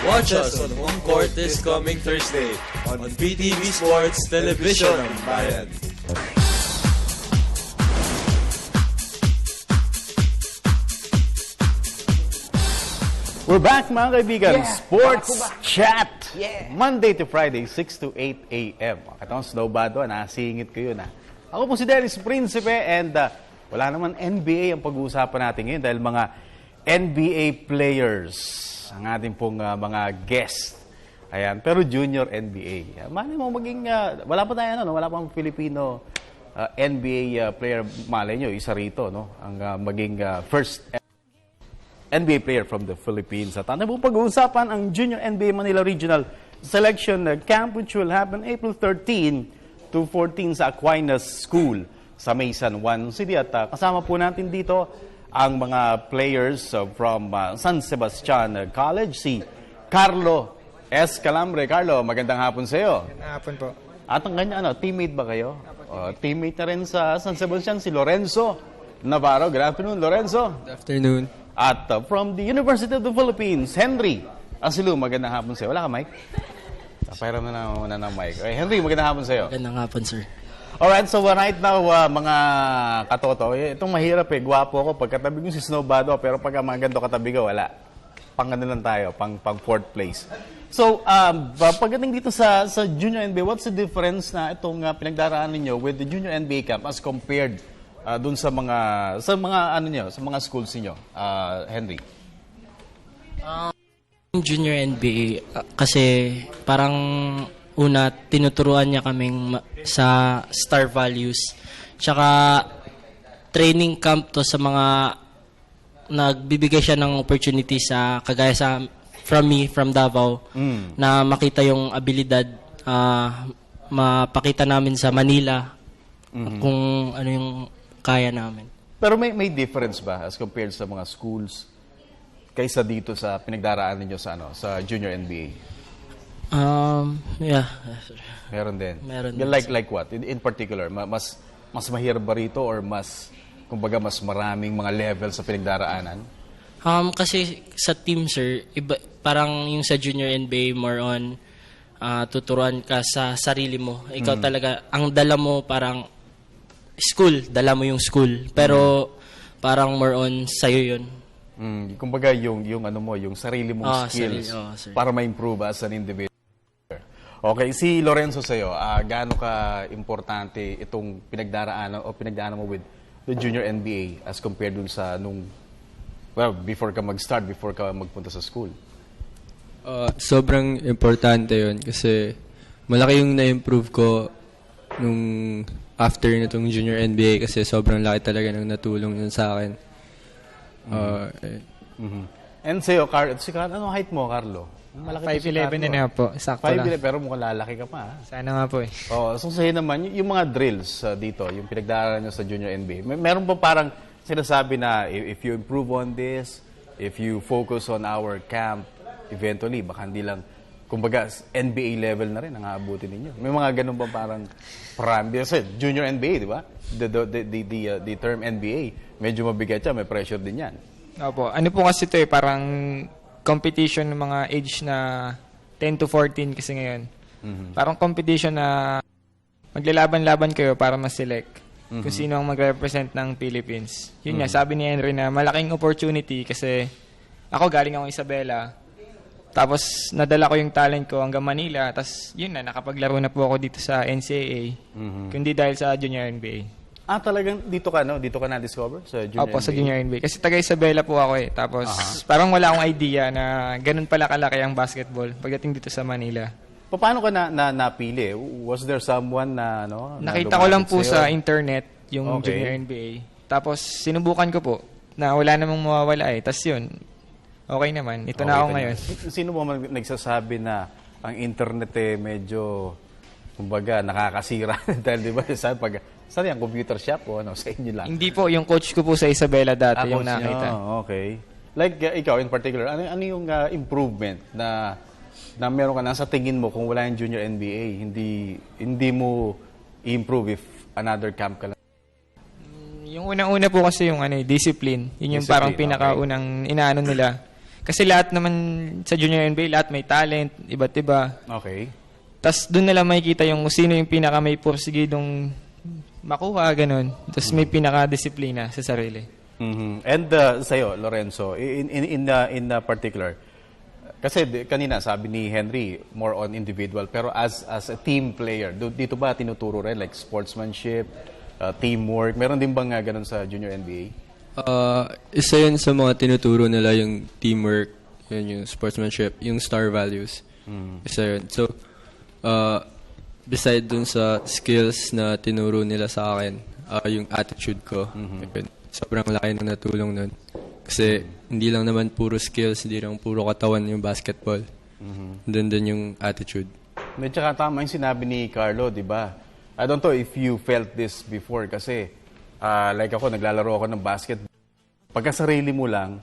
Watch us on Home Court this coming Thursday on PTV Sports Television ng Bayan. We're back mga kaibigan. Yeah, Sports back. Chat. Yeah. Monday to Friday, 6 to 8 a.m. Katong snowbado, nasingit ko yun. Ako po si Dennis Principe and wala naman NBA ang pag-uusapan natin ngayon dahil mga NBA players ang ating pong mga guest. Ayan, pero junior NBA. Mali mo maging, wala pa tayo, wala pang Filipino NBA player, malay nyo, isa rito, no? Ang maging first NBA player from the Philippines. At ano pong pag-uusapan ang Junior NBA Manila Regional Selection Camp which will happen April 13 to 14 sa Aquinas School sa Maysan 1 City. At kasama po natin dito ang mga players from San Sebastian College, si Carlo S. Calambre. Carlo, magandang hapon sa iyo. Magandang hapon po. At ang kanya, teammate ba kayo? Teammate na rin sa San Sebastian, si Lorenzo Navarro. Good afternoon, Lorenzo. Good afternoon. At from the University of the Philippines, Henry Asilu, magandang hapon sa'yo. Wala ka, Mike? Pahiram na muna ng mic. Okay, Henry, magandang hapon sa'yo. Magandang hapon, sir. Alright, so right now, mga katoto, itong mahirap gwapo ko. Pagkatabi ko si Snowbado, pero pag mga ganito katabi ko, wala. Pang-ano lang tayo, pang fourth place. So, pagdating dito sa Junior NBA, what's the difference na itong pinagdaraanan ninyo with the Junior NBA camp as compared dun sa mga schools niyo, Henry? Junior NBA, kasi parang una, tinuturuan niya kaming sa star values. Tsaka, training camp to sa mga nagbibigay siya ng opportunity sa, kagaya sa, from Davao, na makita yung abilidad, mapakita namin sa Manila, kung ano yung kaya namin. Pero may difference ba as compared sa mga schools kaysa dito sa pinagdaraan ninyo sa Junior NBA? Yeah. Meron din. Meron din. Like what? In particular, mas mahirap ba rito or mas maraming mga levels sa pinagdaraanan? Kasi sa team, sir, iba, parang yung sa Junior NBA, more on tuturuan ka sa sarili mo. Ikaw talaga, ang dala mo parang school, dala mo yung school. Pero parang more on sa'yo yun. Kumbaga yung sarili mong skills para ma-improve as an individual. Okay, si Lorenzo sa'yo, gaano ka importante itong pinagdaraanan mo with the Junior NBA as compared dun sa before ka mag-start, before ka magpunta sa school? Sobrang importante yun kasi malaki yung na-improve ko nung after nitong Junior NBA kasi sobrang laki talaga ng natulong yun sa akin. And sa'yo, anong height mo, Carlo? 5'11" na po, sakto lang. 5'11", pero mukhang lalaki ka pa. Sana nga po eh. So sa'yo naman, yung mga drills dito, yung pinagdaraanan nyo sa Junior NBA, meron pa parang sinasabi na if you improve on this, if you focus on our camp, eventually, baka hindi lang, kumbaga, NBA level na rin ang aabutin ninyo. May mga ganun ba parang kasi Junior NBA, di ba? The term NBA, medyo mabigat siya, may pressure din yan. Opo. Ano po kasi ito parang competition ng mga age na 10 to 14 kasi ngayon. Parang competition na maglalaban-laban kayo para ma-select kung sino ang mag-represent ng Philippines. Yun nga, sabi ni Henry na malaking opportunity kasi ako galing akong Isabela. Tapos nadala ko yung talent ko hanggang Manila. Tapos yun na, nakapaglaro na po ako dito sa NCAA. Kundi dahil sa Junior NBA. Talagang dito ka na-discover sa Junior NBA? Opo, sa Junior NBA. Kasi taga Isabela po ako eh. Tapos parang wala akong idea na ganun pala kalaki ang basketball pagdating dito sa Manila. Paano ka napili? Was there someone na nakita ko lang po sa internet yung Junior NBA. Tapos sinubukan ko po na wala namang mawawala eh. Tapos yun, okay naman. Ito na ako ngayon. Sino mo nagsasabi na ang internet medyo, kumbaga, nakakasira? Dahil di ba, saan yung computer shop o sa inyo lang? Hindi po, yung coach ko po sa Isabela dati yung nakita. Okay. Like ikaw in particular, ano yung improvement na na meron ka na sa tingin mo kung wala yung junior NBA, hindi mo i-improve if another camp ka lang? Yung unang-una po kasi yung discipline. Yun yung Discipline, parang pinakaunang inaano nila. Kasi lahat naman sa junior NBA, lahat may talent, iba't iba. Okay. Tapos doon nila makikita yung sino yung pinaka may porsigidong makuha, ganun. Tapos may pinaka-disiplina sa sarili. And sa'yo, Lorenzo, in particular, kasi kanina sabi ni Henry, more on individual, pero as a team player, dito ba tinuturo rin like sportsmanship, teamwork? Meron din bang ganun sa junior NBA? Isa yun sa mga tinuturo nila, yung teamwork, yun yung sportsmanship, yung star values. Isa yun. So, beside dun sa skills na tinuro nila sa akin, yung attitude ko, sobrang laki ng natulong nun. Kasi hindi lang naman puro skills, hindi lang puro katawan yung basketball. Doon yung attitude. At saka tama yung sinabi ni Carlo, di ba? I don't know if you felt this before kasi like ako, naglalaro ako ng basketball. Pagka sarili mo lang,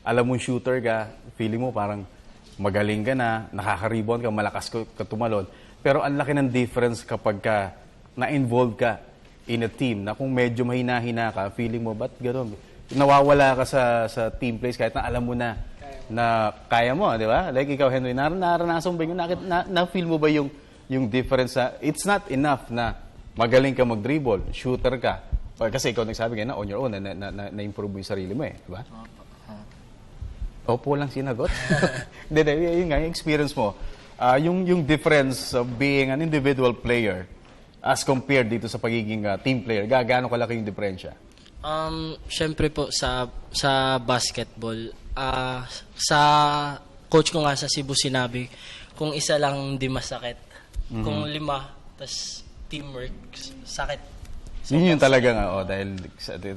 alam mo shooter ka, feeling mo parang magaling ka na, nakaka-rebound ka, malakas ka tumalon. Pero ang laki ng difference kapag ka na-involve ka in a team na kung medyo mahina-hina ka, feeling mo, ba't gano'n? Nawawala ka sa team plays kahit na alam mo na kaya mo, di ba? Like ikaw, Henry, naranasan ba yung, na-feel mo ba yung difference na it's not enough na magaling ka mag-dribble, shooter ka. Kasi ikaw nagsabi ngayon na on your own, na-improve mo yung sarili mo eh, di ba? Opo lang sinagot. Hindi, yun nga, yung experience mo. Yung difference of being an individual player as compared dito sa pagiging team player, gaano kalaki yung diferensya? Siyempre po sa basketball, sa coach ko nga sa Cebu sinabi, kung isa lang hindi masakit. Kung 5, tas teamwork, sakit. So, yun talaga nga, dahil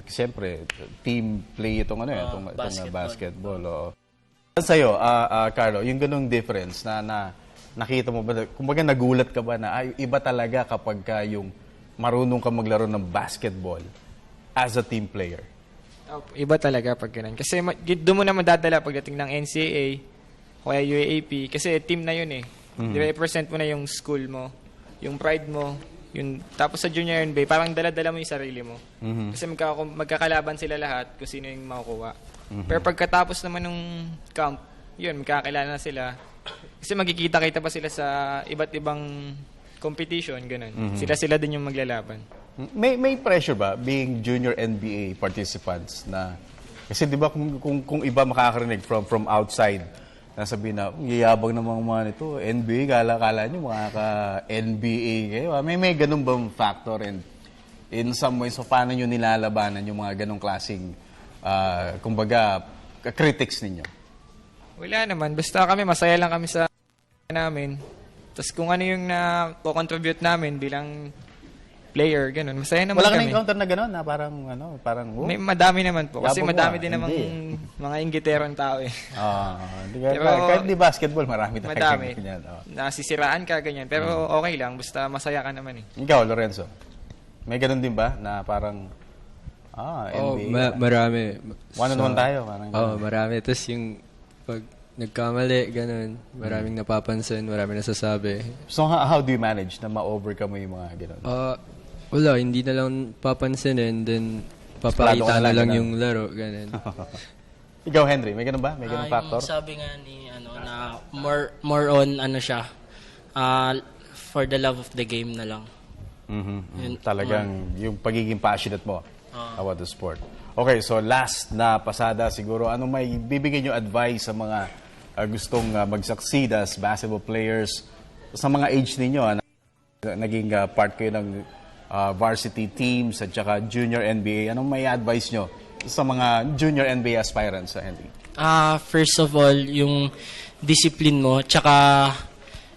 siyempre, team play itong basketball. Sa'yo, Carlo, yung ganung difference na nakita mo ba, kumbaga nagulat ka ba na iba talaga kapag yung marunong ka maglaro ng basketball as a team player? Iba talaga pag ganun. Kasi doon mo na madadala pagdating ng NCAA o kaya UAAP. Kasi team na yun eh. I-represent mo na yung school mo, yung pride mo, tapos sa junior NBA, parang dala-dala mo yung sarili mo. Kasi magkakalaban sila lahat kung sino yung makukuha. Pero pagkatapos naman ng camp, yun, magkakilala na sila. Kasi magkikita-kita pa sila sa iba't ibang competition, ganun. Sila din yung maglalaban. May pressure ba being junior NBA participants na kasi 'di ba kung iba makakarinig from outside na sabihin na yayabang namang mga nito NBA kala niyo makaka-NBA kayo. May ganun bang factor and in some ways so paano niyo nilalabanan yung mga ganung klaseng kumbaga critics ninyo? Wala naman, basta kami masaya lang kami sa namin. Tapos kung ano yung na-contribute namin bilang player, ganun. Masaya naman wala kami. Wala ka na-encounter na gano'n na parang may madami naman po. Kasi madami din namang mga ingiterong tao eh. Pero, kahit di basketball, marami tayo. Madami. Nasisiraan ka, ganyan. Pero okay lang, basta masaya ka naman eh. Ikaw, Lorenzo, may ganun din ba na parang NBA? Marami. One-on-one tayo. Marami. Tapos yung pag nagkamali, ganun. Maraming napapansin, maraming nasasabi. So how do you manage na ma-overcome mo yung mga ganun? Wala, hindi na lang papansinin, then papakita na lang yung laro, ganun. Ikaw, Henry, may ganun ba? May ganun factor? Yung sabi nga ni, na more on, siya, for the love of the game na lang. Talagang yung pagiging passionate mo about the sport. Okay, so last na pasada siguro, anong may bibigyan nyo advice sa mga gustong mag-succeed as basketball players sa mga age ninyo? Naging part kayo ng varsity teams at saka junior NBA. Anong may advice nyo sa mga junior NBA aspirants, Henry? First of all, yung discipline mo, tsaka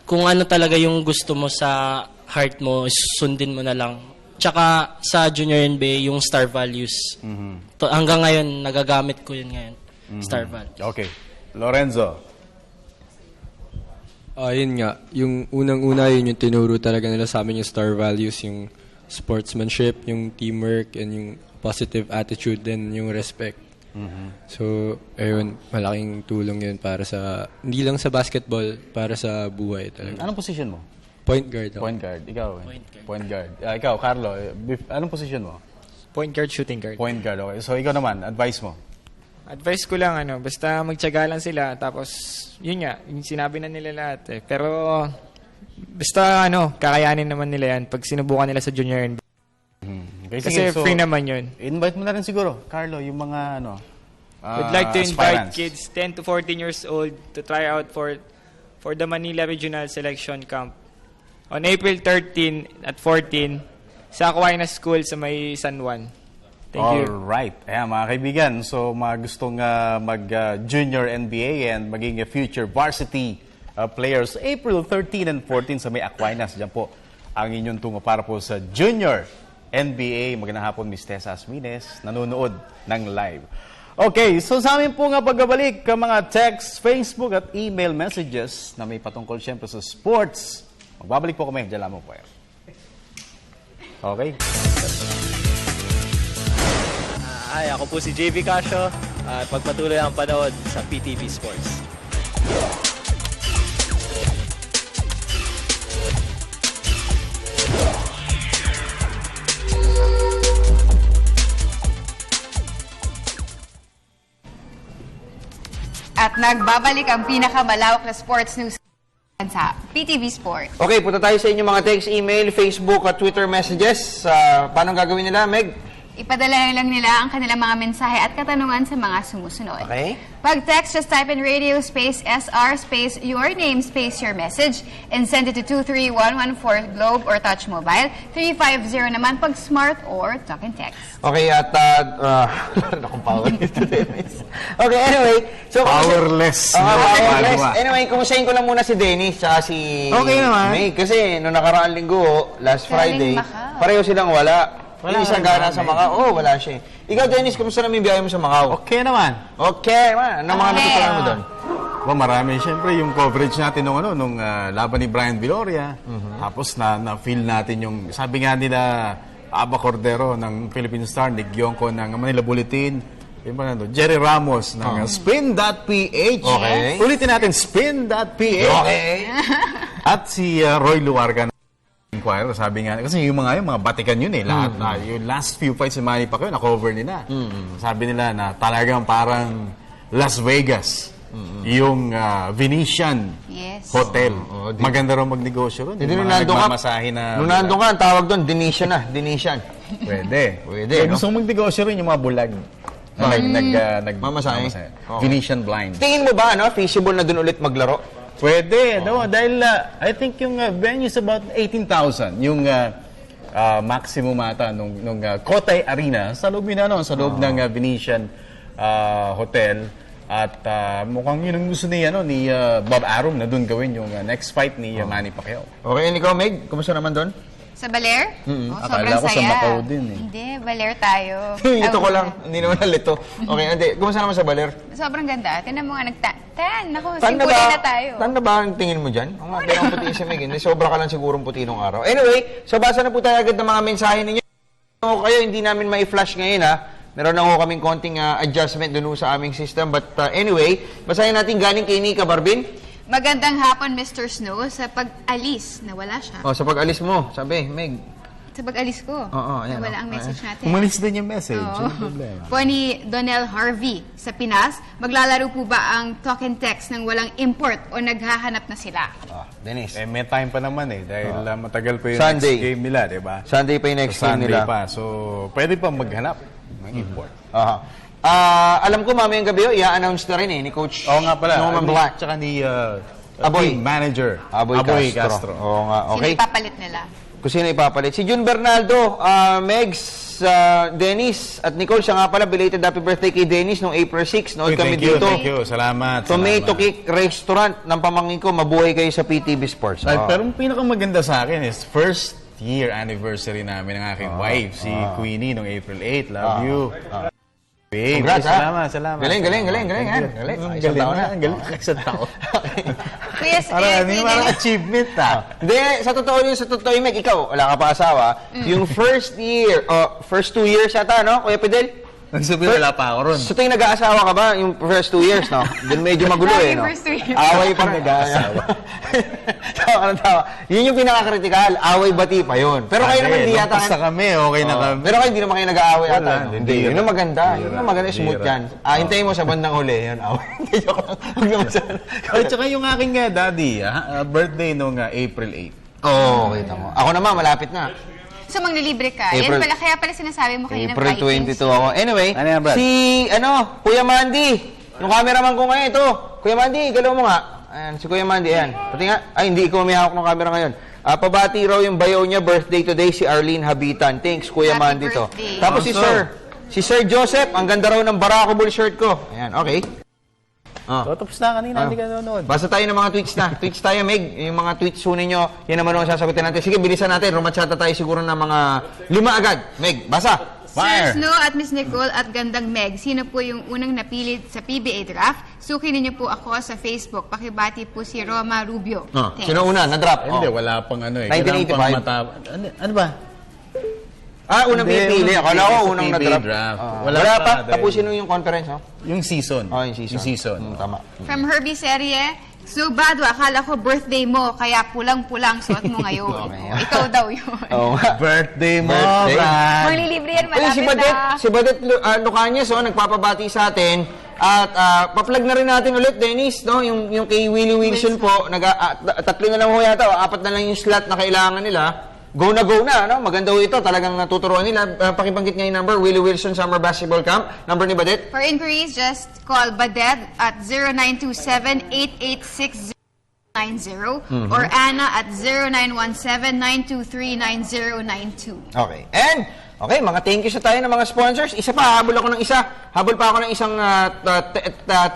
kung ano talaga yung gusto mo sa heart mo, sundin mo na lang. Tsaka sa junior NBA, yung star values. Hanggang ngayon, nagagamit ko yun ngayon. Star values. Okay. Lorenzo? Yun nga. Yung unang-una, yun yung tinuro talaga nila sa amin yung star values, yung sportsmanship, yung teamwork, and yung positive attitude, and yung respect. So, ayun, malaking tulong yun para sa, hindi lang sa basketball, para sa buhay talaga. Anong position mo? Point guard ako. Point guard. Ikaw? Point guard. Ikaw, Carlo, anong position mo? Point guard, shooting guard. Point guard, okay. So, ikaw naman, advice mo? Advice ko lang, basta magtiyaga lang sila. Tapos, yun nga, yung sinabi na nila lahat eh. Pero, basta kakayanin naman nila yan pag sinubukan nila sa junior NBA. Okay, Kasi sige, so, free naman yun. Invite mo na rin siguro, Carlo, yung mga Would like to invite aspirants. kids 10 to 14 years old to try out for the Manila Regional Selection Camp on April 13 at 14 sa Aquinas School sa may San Juan. Thank you. Alright. Ayan, mga kaibigan. So, mga gustong mag-junior NBA and maging future varsity players, April 13 and 14 sa may Aquinas. Diyan po ang inyong tungo para po sa junior NBA. Magandang hapon, Ms. Tessa Asmines, nanonood ng live. Okay, so sa amin po nga pagbabalik ang mga text, Facebook at email messages na may patungkol siyempre sa sports. Magbabalik po kami. Diyan lamang po yan. Okay. Ay, ako po si JV Casio at pagpatuloy ang panood sa PTV Sports. At nagbabalik ang pinakamalawak na sports news sa PTV Sports. Okay, punta tayo sa inyong mga text, email, Facebook at Twitter messages. Paano gagawin nila, Meg? Ipadala lang nila ang kanilang mga mensahe at katanungan sa mga sumusunod. Okay. Pag text, just type in radio space SR space your name space your message and send it to 23114 Globe or Touch Mobile. 350 naman pag smart or talk and text. Okay, at akong power nito, Dennis. Okay, anyway. So, Powerless. Powerless. Anyway, kumustahin ko lang muna si Dennis at si Okay naman. May. Kasi noong nakaraang linggo, last Friday, Macau. pareho silang wala. Wala Yung isang naman, gana sa Macau. Wala siya. Ikaw, Dennis, kumusta namin biyahe mo sa Macau? Okay naman. Okay, man. Ano mga natutunan mo doon? Marami. Siyempre, yung coverage natin nung laban ni Brian Viloria. Tapos na-feel natin yung, sabi nga nila, Aba Cordero ng Philippine Star, Nick Yonko ng Manila Bulletin, Jerry Ramos ng Spin.ph. Okay. Ulitin natin, Spin.ph. Okay. At si Roy Luarga ng Inquirer, sabi nga, kasi yung mga batikan yun lahat na, yung last few fights si Manny Pacquiao, na-cover nila. Sabi nila na talagang parang Las Vegas, yung Venetian Hotel. Maganda raw magnegosyo ron. Hindi, Yung nung mga nandun ka, nagmamasahe na... nung nandun ka, ang tawag doon, Venetian na. Venetian. Pwede. Pwede, no? Gusto mong magnegosyo rin yung mga bulag. Mamasahe. Okay. Venetian blind. Tingin mo ba, feasible na doon ulit maglaro? Pwede, dahil I think yung venue is about 18,000. Yung maximum ata nung Kotay Arena sa loob sa loob ng Venetian Hotel. At mukhang yun ang gusto ni Bob Arum na doon gawin yung next fight ni Manny Pacquiao. Okay, and ikaw, Meg, kumusta naman doon? Sa Baler? Akala ko sa Macau din Hindi, Baler tayo. Lito ko lang, hindi naman nalito. Okay, hindi. Kumusta naman sa Baler? Sobrang ganda. Tinan mo nga, naku, simpulay na tayo. Tan na ba ang tingin mo dyan? Ang mga ang puti si Meg. Hindi, sobra ka lang sigurong puti nung araw. Anyway, so basa na po tayo agad ng mga mensahe ninyo. Kung kayo, hindi namin mai-flash ngayon, Meron na ho kaming konting adjustment dun sa aming system. But anyway, basahin natin galing kay Nika Barbin. Magandang hapon, Mr. Snow. Sa pag-alis, nawala siya. Sa pag-alis mo, sabi, Meg. Sa pag-alis ko, ayan, nawala ang message natin. Umalis din yung message. Ano problema? Po ni Donel Harvey sa Pinas, maglalaro po ba ang talk and text ng walang import o naghahanap na sila? Dennis. May time pa naman dahil matagal pa yung Sunday. next game nila, di ba? Sunday pa yung next game nila. Pa. So, pwede pa maghanap ng import. Alam ko mamayang gabi i-announce na rin ni Coach Norman Black. Tsaka ni Aboy. team manager. Aboy Castro. Oo nga, okay. Sino ipapalit nila? Kung sino ipapalit. Si Jun Bernaldo, Megs, Dennis, at Nicole. Siya nga pala, belated happy birthday kay Dennis noong April 6. Noon kami dito. Thank you. Salamat. Tomato Cake Restaurant ng pamangkin ko. Mabuhay kayo sa PTV Sports. Pero ang pinakamaganda sa akin is first year anniversary namin ng aking wife, si Queenie, noong April 8. Love you. Congrats, Salamat. Galing. Galing. Isang taon. Kuya, Parang achievement, Hindi, sa totoo yun, Meg, ikaw, wala ka pa asawa. Yung first year, first 2 years yata, no, Kuya Fidel? Nagsabi, wala pa ako ron. So tuwing nag-aasawa ka ba, yung first 2 years, no? Doon medyo magulo eh, no? First 2 years. Away pa nag-aasawa. Tawa. Yun yung pinaka-critical. Away-bati pa yun. Pero kayo naman, hindi yata. Basta kami, okay na kami. Pero kayo hindi naman kayo nag-aaway ata. Hindi. Yun ang maganda. Yun ang maganda, smooth yan. Hintayin mo sa bandang huli. Yun, away. Huwag naman sa... At saka yung aking daddy, birthday nung April 8. Oo, kita mo. Ako naman, malapit na. So, manglilibre ka. Yan pala, kaya pala sinasabi mo kayo ng April Vikings. 22 ako. Anyway, Ano yan, Brad? Kuya Mandy. Yung cameraman ko ngayon, ito. Kuya Mandy, galaw mo nga. Ayan, si Kuya Mandy, ayan. Pati nga, hindi ikaw may hawak ng camera ngayon. Pabati raw yung bayaw niya, birthday today, si Arlene Habitan. Thanks, Kuya Happy Mandy to. birthday. Tapos si Sir Joseph, ang ganda raw ng Barako Bull shirt ko. Ayan, okay. Tapos na kanina, hindi ka nanonood. Basta tayo ng mga tweets na. Tweets tayo, Meg. Yung mga tweets sunin nyo, yan naman ang sasagutin natin. Sige, bilisan natin. Rumachata tayo siguro ng mga 5 agad. Meg, basa. Sir Snow at Miss Nicole at Gandang Meg, sino po yung unang napili sa PBA draft? Sukin niyo po ako sa Facebook. Pakibati po si Roma Rubio. Thanks. Sino una? Na-drop? Hindi, wala pang ano eh. 1985. Ano ba? Unang pipili. Akala ko unang PBA na-drop. draft. Wala pa. Tapusin mo yung conference, no? Yung season. Yung season. Tama. From Herbie Serie, so Badwa, akala ko birthday mo, kaya pulang-pulang suot mo ngayon. Ikaw daw yun. Birthday mo, Birthday. Brad. Manglilibre yan, Uy, malapit na. si Badet Lucanyes, nagpapabati sa atin. At pa-plug na rin natin ulit, Dennis, no? Yung kay Willie Wilson po, 3 na lang ho yata, 4 na lang yung slot na kailangan nila. Go na, no? Maganda ho ito. Talagang natuturuan nila. Pakibanggit nga yung number, Willie Wilson Summer Basketball Camp. Number ni Badet? For inquiries, just call Badet at 0927-886-090 or Anna at 0917-923-9092. Okay. And, okay, mga thank you sa tayo ng mga sponsors. Isa pa, habol ako ng isa. Habol pa ako ng isang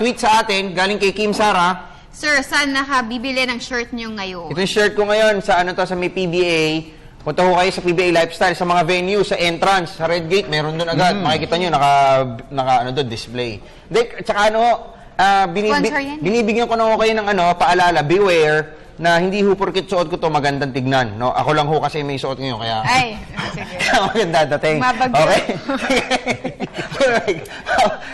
tweet sa atin, galing kay Kim Sara. Sir, saan nakabibili ng shirt niyo ngayon? Ito yung shirt ko ngayon sa sa may PBA. Punta ko kayo sa PBA Lifestyle, sa mga venue, sa entrance, sa Red Gate, meron doon agad. Makikita nyo, naka doon, display. Tsaka binibigyan ko na ako kayo ng paalala, beware, na hindi ho porkit suot ko to magandang tignan. No? Ako lang ho kasi may suot ngayon, kaya... Ay, sige. Maganda dating. Mabagyo. Okay?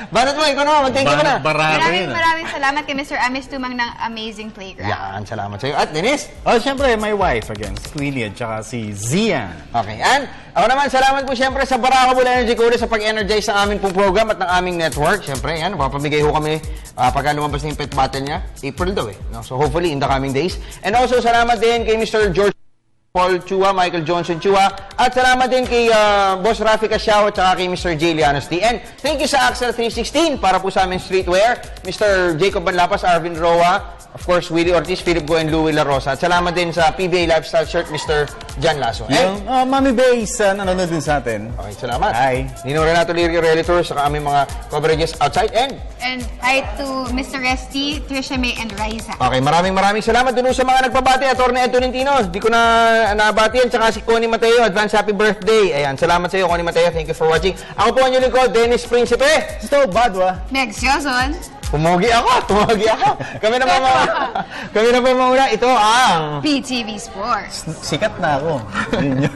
Banat mo, ikaw naman, thank you ka na. Maraming salamat kay Mr. Amis Tumang ng Amazing Playground. Yan, salamat sa'yo. At Dennis? Siyempre, my wife again, si Queenie at saka si Zian. Okay, and ako naman, salamat po siyempre sa Barako Bull Energy Cooler sa pag-energize ng aming pong program at ng aming network. Siyempre, yan, mapapamigay ho kami pagka lumabas na yung pet battle niya. April daw eh. No? So hopefully, in the coming days. And also, salamat din kay Mr. George Paul Chua, Michael Johnson Chua, at salamat din kay Boss Rafi Casiao at saka kay Mr. J. Lianosti. And thank you sa Axel 316 para po sa aming streetwear, Mr. Jacob Banlapas, Arvin Roa, of course, Willie Ortiz, Philip Go, and Louie La Rosa. At salamat din sa PBA Lifestyle shirt, Mr. Jan Lasso. Yung Mami Base, nanonood din sa atin. Okay, salamat. Hi. Nino Renato Lirio Realtor sa aming mga coverages outside and... And hi to Mr. Resty, Trisha May, and Raisa. Okay, maraming salamat dun sa mga nagpabati. Atty. Ed Tolentino, di ko na nabati yan. Tsaka si Connie Mateo, advance happy birthday. Ayan, salamat sa iyo, Connie Mateo. Thank you for watching. Ako po ang inyong lingkod, Dennis Principe. Ito, Badwa. Megs Joson. Pumogi ako. Kami na pa mauna. Ito ang... PTV Sports. Sikat na ako. Yun yun.